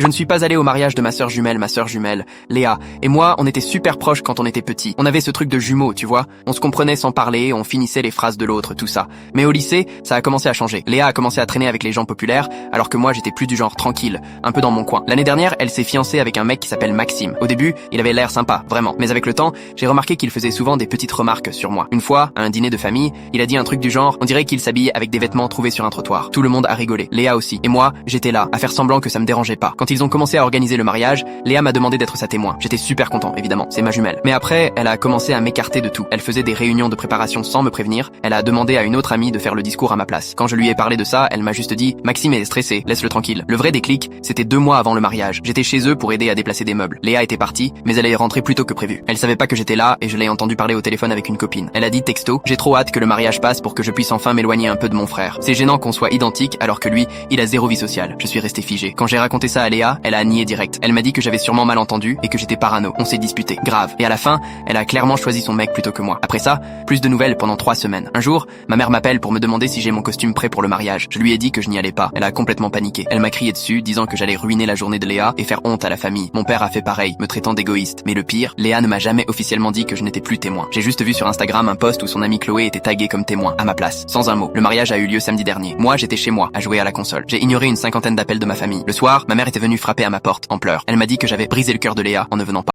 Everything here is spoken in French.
Je ne suis pas allé au mariage de ma sœur jumelle, Léa. Et moi, on était super proches quand on était petits. On avait ce truc de jumeaux, tu vois. On se comprenait sans parler, on finissait les phrases de l'autre, tout ça. Mais au lycée, ça a commencé à changer. Léa a commencé à traîner avec les gens populaires, alors que moi, j'étais plus du genre tranquille, un peu dans mon coin. L'année dernière, elle s'est fiancée avec un mec qui s'appelle Maxime. Au début, il avait l'air sympa, vraiment. Mais avec le temps, j'ai remarqué qu'il faisait souvent des petites remarques sur moi. Une fois, à un dîner de famille, il a dit un truc du genre, on dirait qu'il s'habille avec des vêtements trouvés sur un trottoir. Tout le monde a rigolé. Léa aussi. Et moi, j'étais là, à faire semblant que ça me dérangeait pas. Quand ils ont commencé à organiser le mariage, Léa m'a demandé d'être sa témoin. J'étais super content, évidemment, c'est ma jumelle. Mais après, elle a commencé à m'écarter de tout. Elle faisait des réunions de préparation sans me prévenir. Elle a demandé à une autre amie de faire le discours à ma place. Quand je lui ai parlé de ça, elle m'a juste dit « Maxime est stressé, laisse-le tranquille ». Le vrai déclic, c'était 2 mois avant le mariage. J'étais chez eux pour aider à déplacer des meubles. Léa était partie, mais elle est rentrée plus tôt que prévu. Elle savait pas que j'étais là et je l'ai entendu parler au téléphone avec une copine. Elle a dit texto « J'ai trop hâte que le mariage passe pour que je puisse enfin m'éloigner un peu de mon frère. C'est gênant qu'on soit identique alors que lui, il a 0 vie sociale ». Je suis resté figé. Quand j'ai raconté ça à Léa, elle a nié direct. Elle m'a dit que j'avais sûrement mal entendu et que j'étais parano. On s'est disputé. Grave. Et à la fin, elle a clairement choisi son mec plutôt que moi. Après ça, plus de nouvelles pendant 3 semaines. Un jour, ma mère m'appelle pour me demander si j'ai mon costume prêt pour le mariage. Je lui ai dit que je n'y allais pas. Elle a complètement paniqué. Elle m'a crié dessus, disant que j'allais ruiner la journée de Léa et faire honte à la famille. Mon père a fait pareil, me traitant d'égoïste. Mais le pire, Léa ne m'a jamais officiellement dit que je n'étais plus témoin. J'ai juste vu sur Instagram un post où son amie Chloé était taguée comme témoin, à ma place. Sans un mot. Le mariage a eu lieu samedi dernier. Moi, j'étais chez moi, à jouer à la console. J'ai ignoré une 50aine d'appels de ma famille. Le soir, ma mère était venue frapper à ma porte, en pleurs. Elle m'a dit que j'avais brisé le cœur de Léa en ne venant pas.